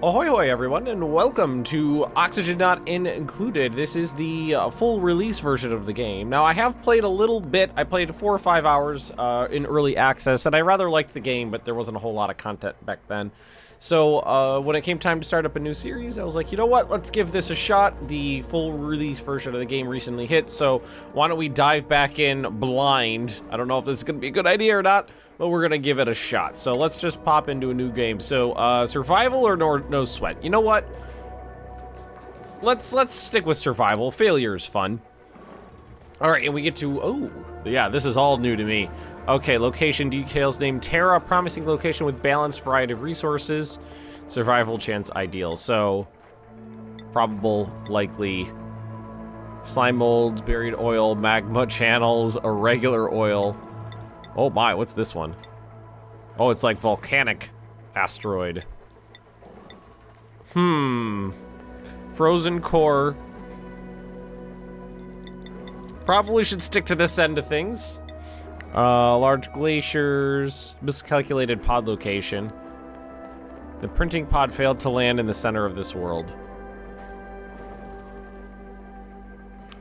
Ahoy hoy everyone, and welcome to Oxygen Not Included. This is the full release version of the game. Now, I have played a little bit. I played 4 or 5 hours in early access, and I rather liked the game, but there wasn't a whole lot of content back then. So when it came time to start up a new series, I was like, you know what, let's give this a shot. The full release version of the game recently hit, so why don't we dive back in blind? I don't know if this is going to be a good idea or not, but we're gonna give it a shot. So let's just pop into a new game. So survival or no sweat? You know what? Let's stick with survival. Failure is fun. All right, and we get to, oh, yeah, this is all new to me. Okay, location details, name Terra, promising location with balanced variety of resources. Survival chance ideal. So probable, likely, slime molds, buried oil, magma channels, irregular oil. Oh my, what's this one? Oh, it's like volcanic asteroid. Frozen core. Probably should stick to this end of things. Large glaciers, miscalculated pod location. The printing pod failed to land in the center of this world.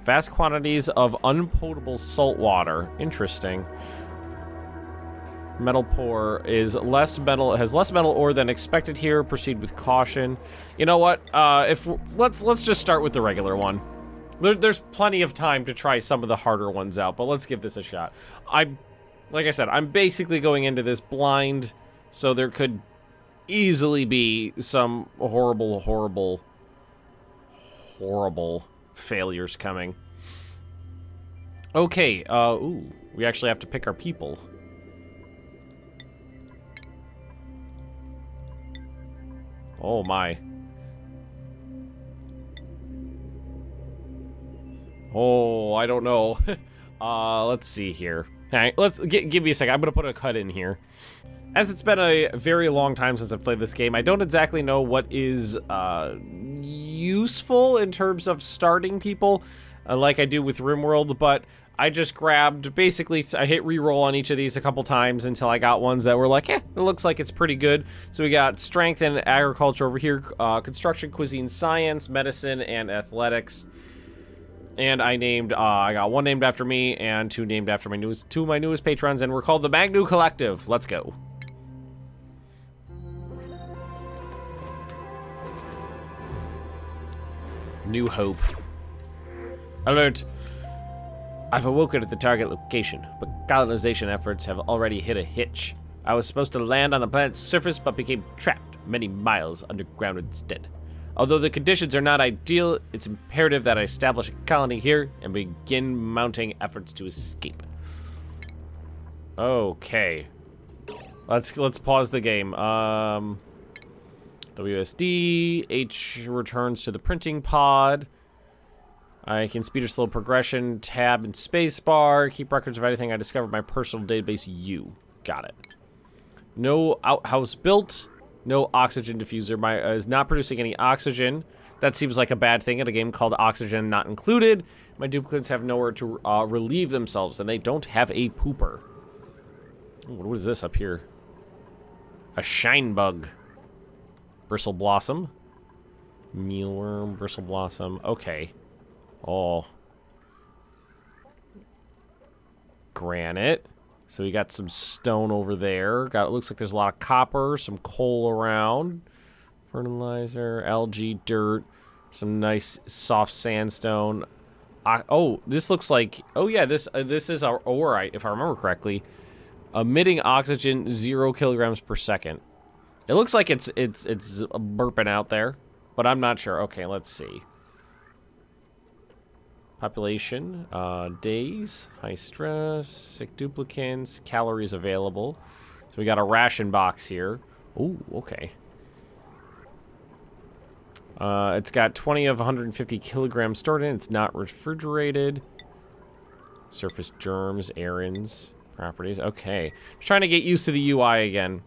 Vast quantities of unpotable salt water. Interesting. Metal pour is has less metal ore than expected here. Proceed with caution. You know what? Let's just start with the regular one. There's plenty of time to try some of the harder ones out, but let's give this a shot. Like I said, I'm basically going into this blind, so there could easily be some horrible failures coming. Okay, ooh, we actually have to pick our people. Oh my. Oh, I don't know. Let's see here. All right, give me a second. I'm gonna put a cut in here. As it's been a very long time since I've played this game, I don't exactly know what is useful in terms of starting people, like I do with RimWorld, but I just grabbed, basically, I hit reroll on each of these a couple times until I got ones that were like, it looks like it's pretty good. So we got strength and agriculture over here, construction, cuisine, science, medicine, and athletics. And I named, I got one named after me and two named after two of my newest patrons, and we're called the Magnus Collective. Let's go. New Hope. Alert. I've awoken at the target location, but colonization efforts have already hit a hitch. I was supposed to land on the planet's surface, but became trapped many miles underground instead. Although the conditions are not ideal, it's imperative that I establish a colony here and begin mounting efforts to escape. Okay. Let's pause the game. WSD, H returns to the printing pod. I can speed or slow progression, tab and spacebar, keep records of anything I discover in my personal database U. Got it. No outhouse built, no oxygen diffuser. Is not producing any oxygen. That seems like a bad thing in a game called Oxygen Not Included. My duplicates have nowhere to relieve themselves, and they don't have a pooper. Ooh, what is this up here? A shine bug. Bristle blossom. Mealworm, bristle blossom. Okay. Oh. Granite. So we got some stone over there. It looks like there's a lot of copper, some coal around. Fertilizer, algae, dirt, some nice soft sandstone. Oh, this looks like, oh yeah, this is our ore, if I remember correctly. Emitting oxygen 0 kilograms per second. It looks like it's burping out there, but I'm not sure. Okay, let's see. Population, days, high stress, sick duplicants, calories available. So we got a ration box here. Ooh, okay. It's got 20 of 150 kilograms stored in. It's not refrigerated. Surface germs, errands, properties. Okay. Just trying to get used to the UI again.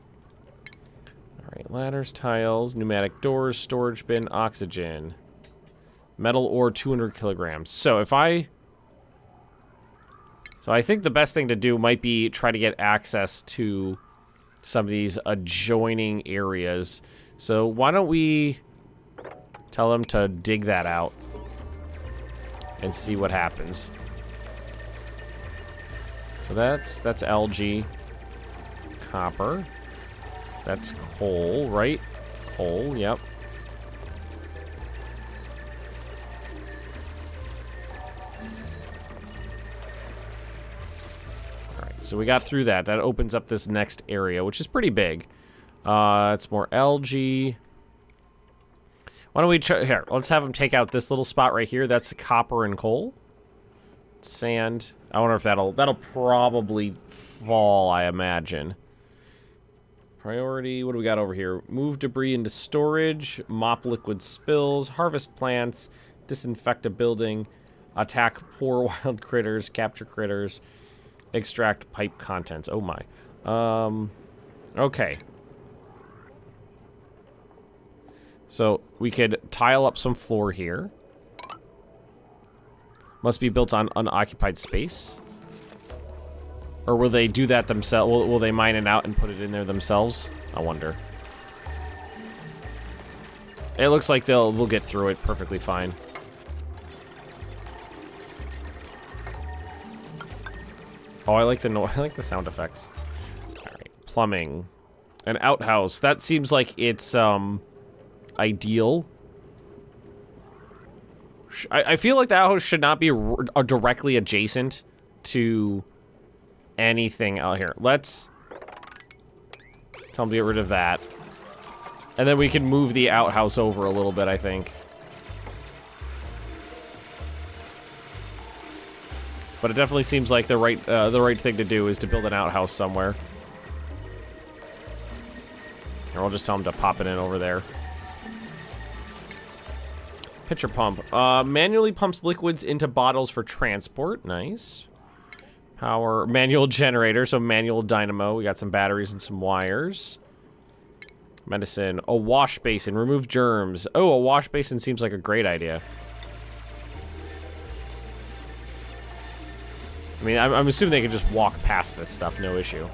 All right, ladders, tiles, pneumatic doors, storage bin, oxygen. Metal ore 200 kilograms. So I think the best thing to do might be try to get access to some of these adjoining areas. So why don't we tell them to dig that out and see what happens. So that's algae, copper. That's coal, right? Coal, yep. Alright, so we got through that. That opens up this next area, which is pretty big. It's more algae. Why don't we try... Here, let's have them take out this little spot right here. That's copper and coal. Sand. I wonder if that'll probably fall, I imagine. Priority, what do we got over here? Move debris into storage, mop liquid spills, harvest plants, disinfect a building, attack poor wild critters, capture critters, extract pipe contents. Oh my. Okay. So we could tile up some floor here. Must be built on unoccupied space. Or will they do that themselves? Will they mine it out and put it in there themselves? I wonder. It looks like they'll get through it perfectly fine. Oh, I like the sound effects. All right, plumbing, an outhouse. That seems like it's ideal. I feel like the outhouse should not be directly adjacent to anything out here. Let's tell them to get rid of that. And then we can move the outhouse over a little bit, I think. But it definitely seems like the right thing to do is to build an outhouse somewhere. Or we'll just tell them to pop it in over there. Pitcher pump. Manually pumps liquids into bottles for transport. Nice. Power. Manual generator, so manual dynamo. We got some batteries and some wires. Medicine. A wash basin. Remove germs. Oh, a wash basin seems like a great idea. I mean, I'm assuming they can just walk past this stuff, no issue.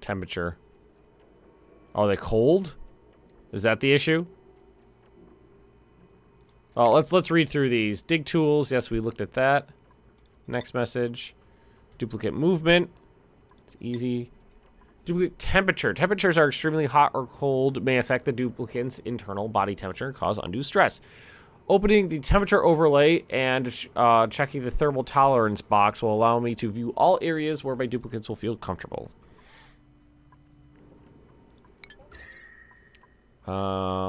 Temperature. Are they cold? Is that the issue? Oh, let's read through these. Dig tools. Yes, we looked at that. Next message. Duplicate movement. It's easy. Duplicate temperature. Temperatures are extremely hot or cold may affect the duplicant's internal body temperature and cause undue stress. Opening the temperature overlay and checking the thermal tolerance box will allow me to view all areas where my duplicates will feel comfortable.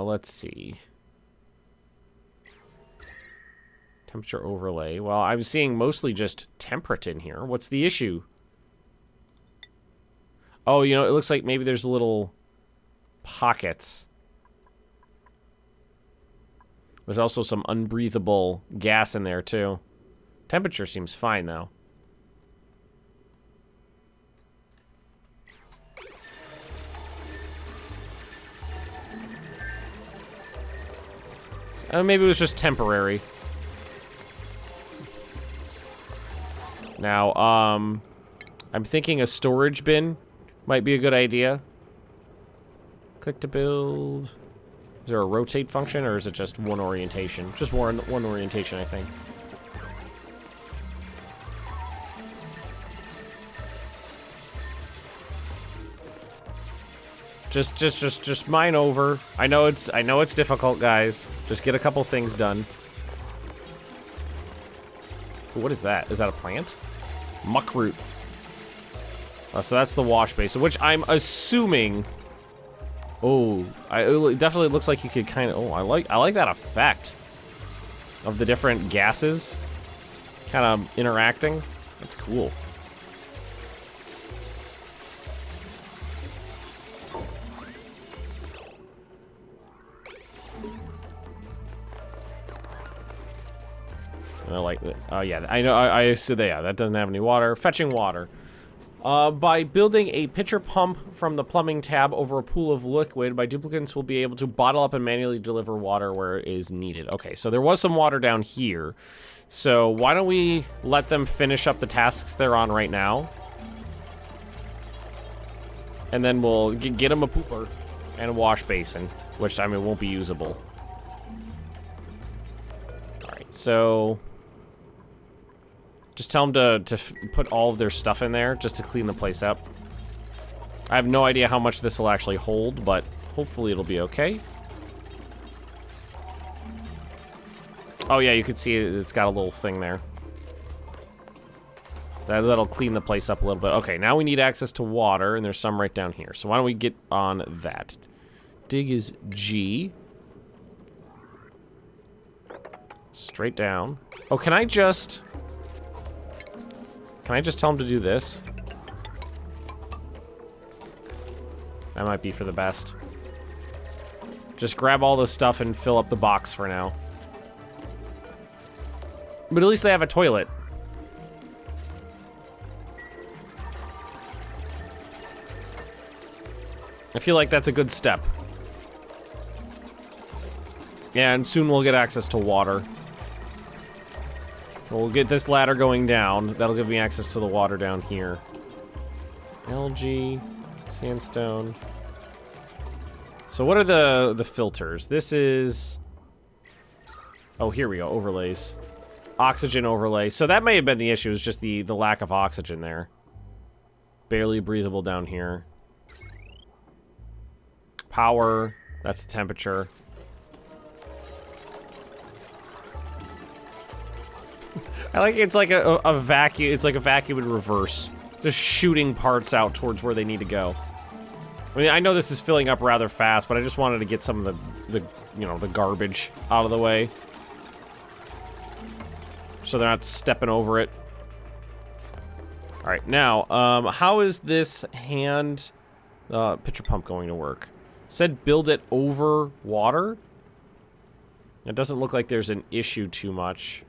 Let's see. Temperature overlay. Well, I'm seeing mostly just temperate in here. What's the issue? Oh, you know, it looks like maybe there's little pockets. There's also some unbreathable gas in there, too. Temperature seems fine, though. Maybe it was just temporary. Now, I'm thinking a storage bin might be a good idea. Click to build. Is there a rotate function, or is it just one orientation? Just one orientation, I think. Just mine over. I know it's difficult, guys. Just get a couple things done. What is that? Is that a plant? Muckroot. So that's the wash basin, which I'm assuming. Oh, it definitely looks like you could kind of. Oh, I like that effect of the different gases kind of interacting. That's cool. And I like that. Oh yeah, I know. I said yeah, that doesn't have any water. Fetching water. By building a pitcher pump from the plumbing tab over a pool of liquid, my duplicants will be able to bottle up and manually deliver water where it is needed. Okay, so there was some water down here. So why don't we let them finish up the tasks they're on right now? And then we'll get him a pooper and a wash basin, which, I mean, won't be usable. Alright, so... just tell them to put all of their stuff in there, just to clean the place up. I have no idea how much this will actually hold, but hopefully it'll be okay. Oh yeah, you can see it's got a little thing there. That'll clean the place up a little bit. Okay, now we need access to water, and there's some right down here. So why don't we get on that? Dig is G. Straight down. Oh, can I just tell him to do this? That might be for the best. Just grab all this stuff and fill up the box for now. But at least they have a toilet. I feel like that's a good step. Yeah, and soon we'll get access to water. We'll get this ladder going down. That'll give me access to the water down here. Algae, sandstone. So what are the filters? This is... oh, here we go, overlays. Oxygen overlay. So that may have been the issue, is just the lack of oxygen there. Barely breathable down here. Power, that's the temperature. I like it's like a vacuum. It's like a vacuum in reverse, just shooting parts out towards where they need to go. I mean, I know this is filling up rather fast, but I just wanted to get some of the you know, the garbage out of the way, so they're not stepping over it. All right, now, how is this hand pitcher pump going to work? Said build it over water. It doesn't look like there's an issue too much.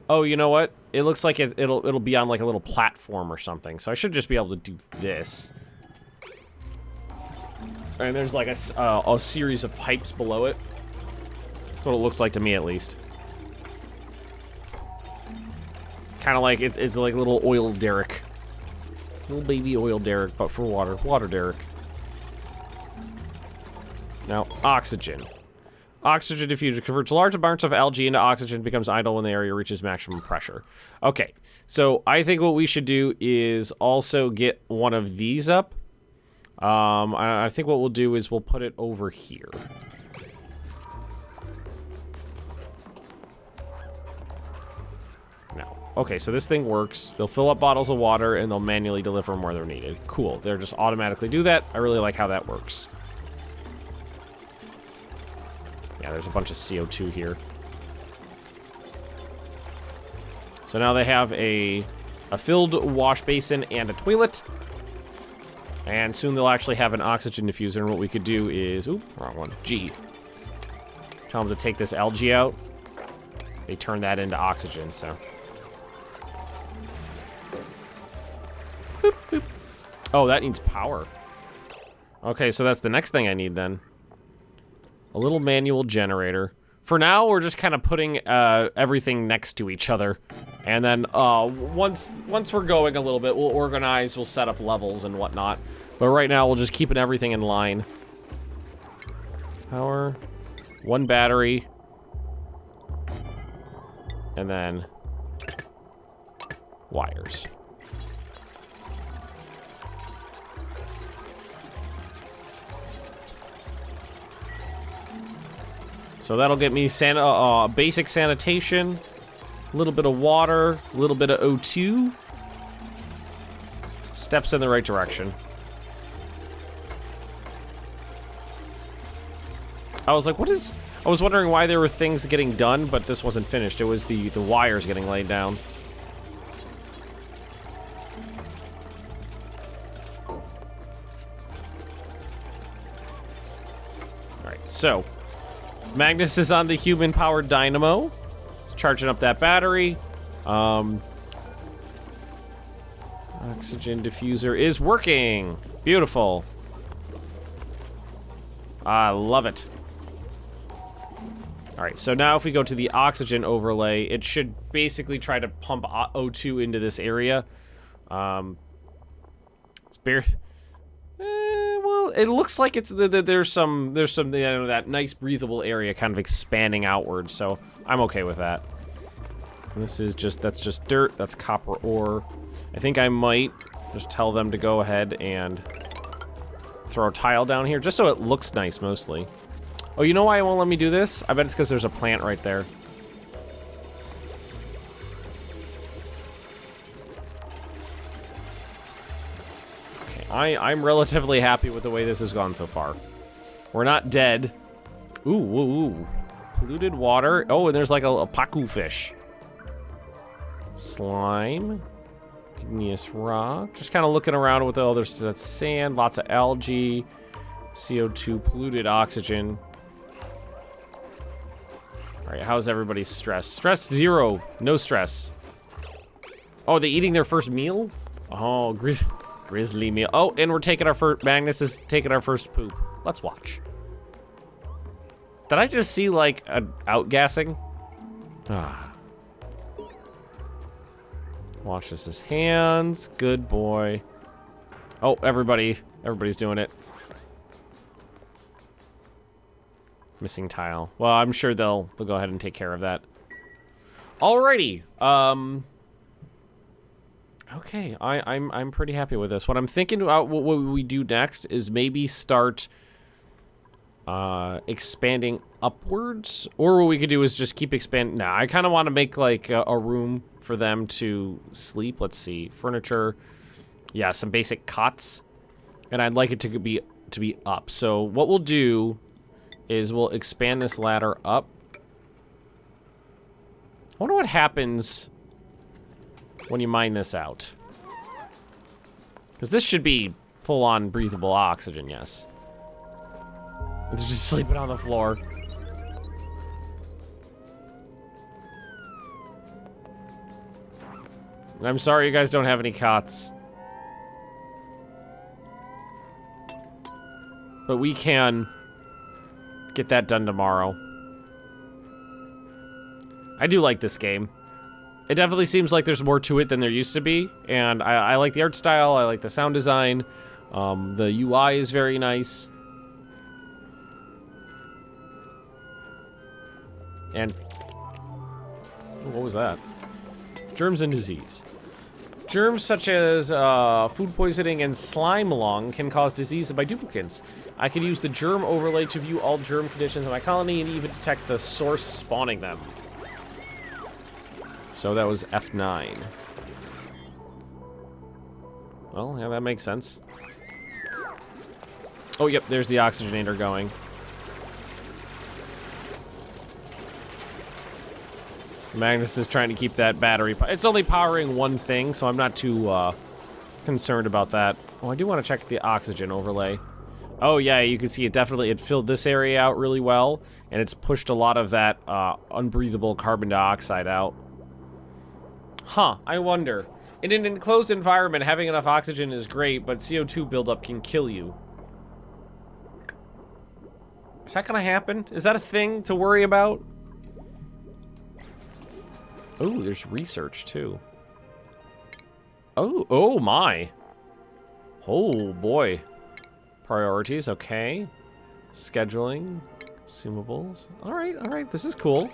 Oh, you know what? It looks like it'll be on like a little platform or something. So I should just be able to do this. And there's like a series of pipes below it. That's what it looks like to me, at least. Kind of like it's like a little oil derrick. Little baby oil derrick, but for water. Water derrick. Now, oxygen. Oxygen diffuser converts large amounts of algae into oxygen, becomes idle when the area reaches maximum pressure. Okay, so I think what we should do is also get one of these up. I think what we'll do is we'll put it over here. Now, okay, so this thing works. They'll fill up bottles of water and they'll manually deliver them where they're needed. Cool, they'll just automatically do that. I really like how that works. Yeah, there's a bunch of CO2 here. So now they have a filled wash basin and a toilet. And soon they'll actually have an oxygen diffuser, and what we could do is... ooh, wrong one. G. Tell them to take this algae out. They turn that into oxygen, so... boop, boop. Oh, that needs power. Okay, so that's the next thing I need, then. A little manual generator. For now, we're just kind of putting everything next to each other. And then once we're going a little bit, we'll organize, we'll set up levels and whatnot. But right now, we'll just keep everything in line. Power. One battery. And then wires. So that'll get me basic sanitation, a little bit of water, a little bit of O2. Steps in the right direction. I was like, what is... I was wondering why there were things getting done, but this wasn't finished. It was the wires getting laid down. Alright, so... Magnus is on the human-powered dynamo. It's charging up that battery. Oxygen diffuser is working. Beautiful. I love it. Alright, so now if we go to the oxygen overlay, it should basically try to pump O2 into this area. It's bare... it looks like it's there's some you know, that nice breathable area kind of expanding outward, so I'm okay with that. And this is that's just dirt. That's copper ore. I think I might just tell them to go ahead and throw a tile down here, just so it looks nice mostly. Oh, you know why it won't let me do this? I bet it's because there's a plant right there. I'm relatively happy with the way this has gone so far. We're not dead. Ooh. Polluted water. Oh, and there's like a pacu fish. Slime. Igneous rock. Just kind of looking around with all there's that sand, lots of algae, CO2, polluted oxygen. All right, how's everybody's stress? Stress 0. No stress. Oh, are they eating their first meal? Oh, grizzly meal. Oh, and we're taking our first... Magnus is taking our first poop. Let's watch. Did I just see, like, an outgassing? Ah. Watch this. His hands. Good boy. Oh, everybody's doing it. Missing tile. Well, I'm sure they'll go ahead and take care of that. Alrighty. Okay, I'm pretty happy with this. What I'm thinking about what we do next is maybe start expanding upwards, or what we could do is just keep expanding. Nah, I kind of want to make like a room for them to sleep. Let's see, furniture. Yeah, some basic cots, and I'd like it to be up. So what we'll do is we'll expand this ladder up. I wonder what happens when you mine this out. Because this should be full-on breathable oxygen, yes. They're just sleeping on the floor. I'm sorry you guys don't have any cots. But we can get that done tomorrow. I do like this game. It definitely seems like there's more to it than there used to be, and I like the art style, I like the sound design, the UI is very nice. And... what was that? Germs and disease. Germs such as food poisoning and slime lung can cause disease by duplicates. I can use the germ overlay to view all germ conditions in my colony and even detect the source spawning them. So that was F9. Well, yeah, that makes sense. Oh, yep, there's the oxygenator going. Magnus is trying to keep that battery. It's only powering one thing, so I'm not too concerned about that. Oh, I do want to check the oxygen overlay. Oh, yeah, you can see it filled this area out really well, and it's pushed a lot of that unbreathable carbon dioxide out. Huh, I wonder. In an enclosed environment, having enough oxygen is great, but CO2 buildup can kill you. Is that gonna happen? Is that a thing to worry about? Oh, there's research, too. Oh my. Oh, boy. Priorities, okay. Scheduling. Consumables. Alright, this is cool.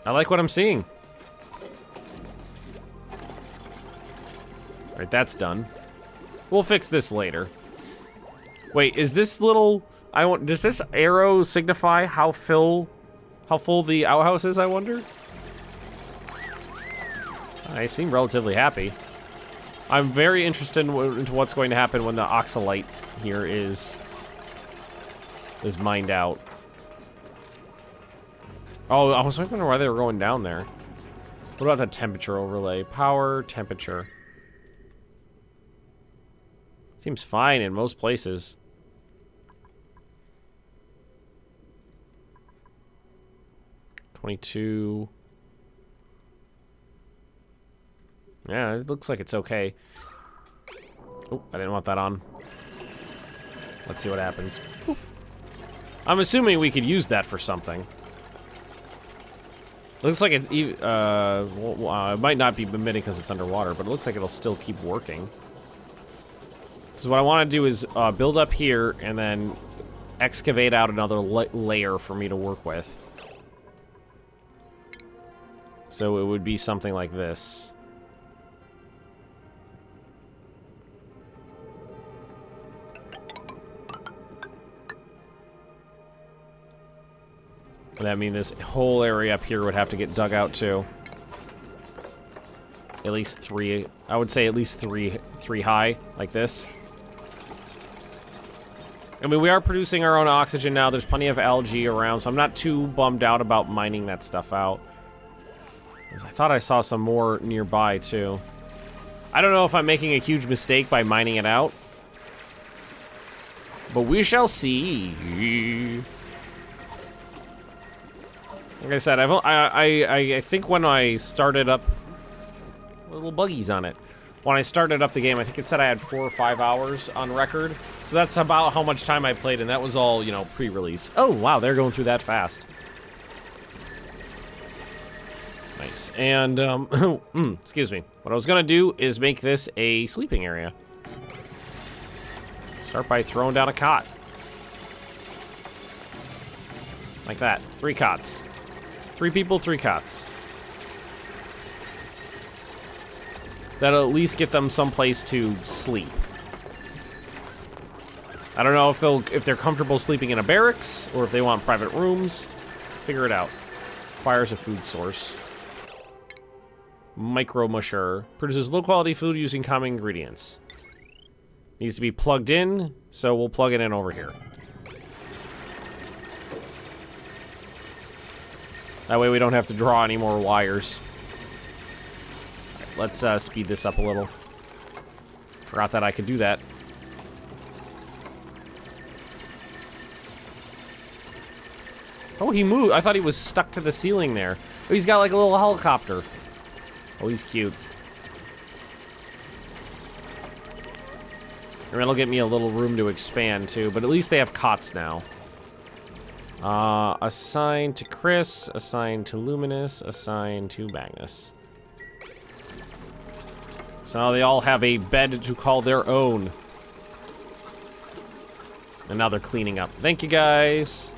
I like what I'm seeing. Alright, that's done. We'll fix this later. Wait, is this little... does this arrow signify how full the outhouse is, I wonder? I seem relatively happy. I'm very interested into what's going to happen when the oxalite here is mined out. Oh, I was wondering why they were going down there. What about the temperature overlay? Power, temperature. Seems fine in most places. $22. Yeah, it looks like it's okay. Oh, I didn't want that on. Let's see what happens. Ooh. I'm assuming we could use that for something. Looks like it might not be emitting because it's underwater, but it looks like it'll still keep working. Because what I want to do is build up here and then excavate out another layer for me to work with. So it would be something like this. And that means this whole area up here would have to get dug out too. At least 3, I would say at least three high, like this. I mean, we are producing our own oxygen now. There's plenty of algae around, so I'm not too bummed out about mining that stuff out. I thought I saw some more nearby, too. I don't know if I'm making a huge mistake by mining it out. But we shall see. Like I said, I think when I started up... Little buggies on it. When I started up the game, I think it said I had 4 or 5 hours on record. So that's about how much time I played, and that was all, you know, pre-release. Oh, wow, they're going through that fast. Nice. And, excuse me. What I was gonna do is make this a sleeping area. Start by throwing down a cot. Like that. 3 cots. 3 people, 3 cots. That'll at least get them someplace to sleep. I don't know if they're comfortable sleeping in a barracks or if they want private rooms. Figure it out. Requires a food source. Micro musher produces low quality food using common ingredients. Needs to be plugged in, so we'll plug it in over here. That way we don't have to draw any more wires. Let's speed this up a little. Forgot that I could do that. Oh, he moved. I thought he was stuck to the ceiling there. Oh, he's got like a little helicopter. Oh, he's cute. And it'll get me a little room to expand too, but at least they have cots now. Assign to Chris, assign to Luminous, assign to Magnus. So now they all have a bed to call their own. And now they're cleaning up. Thank you, guys.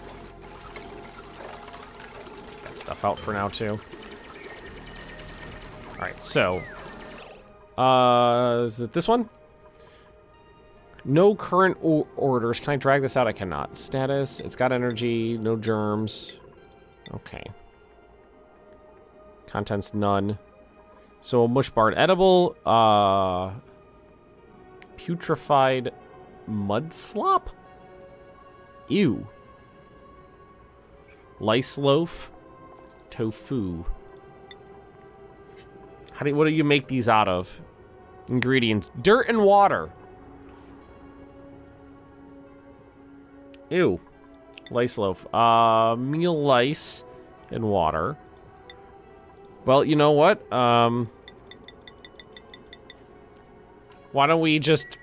Got stuff out for now, too. Alright, so. Is it this one? No current orders. Can I drag this out? I cannot. Status. It's got energy. No germs. Okay. Contents, none. So, mush barred edible, putrefied mud slop? Ew. Lice loaf, tofu. What do you make these out of? Ingredients, dirt and water. Ew. Lice loaf, meal lice and water. Well, you know what? Why don't we just...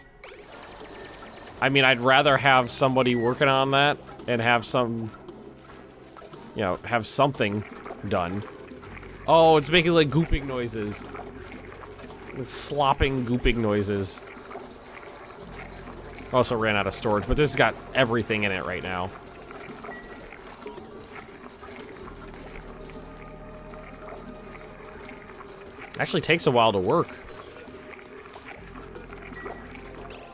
I mean, I'd rather have somebody working on that and have some... You know, have something done. Oh, it's making, like, gooping noises. It's slopping, gooping noises. Also ran out of storage, but this has got everything in it right now. Actually takes a while to work.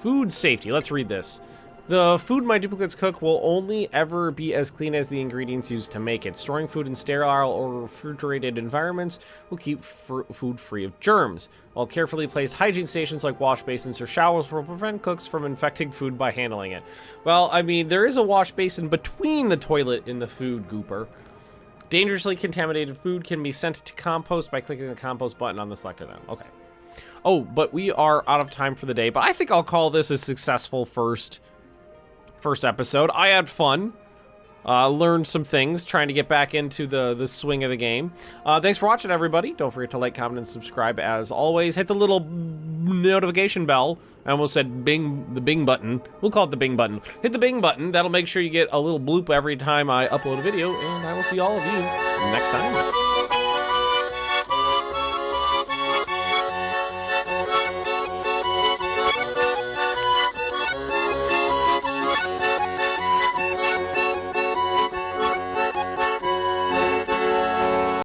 Food safety. Let's read this. The food my duplicates cook will only ever be as clean as the ingredients used to make it. Storing food in sterile or refrigerated environments will keep food free of germs, while carefully placed hygiene stations like wash basins or showers will prevent cooks from infecting food by handling it. Well, I mean, there is a wash basin between the toilet and the food gooper. Dangerously contaminated food can be sent to compost by clicking the compost button on the selected end. Okay. Oh, but we are out of time for the day, but I think I'll call this a successful first episode. I had fun. Learned some things, trying to get back into the swing of the game. Thanks for watching, everybody. Don't forget to like, comment, and subscribe as always. Hit the little notification bell. I almost said the bing button. We'll call it the bing button. Hit the bing button. That'll make sure you get a little bloop every time I upload a video, and I will see all of you next time.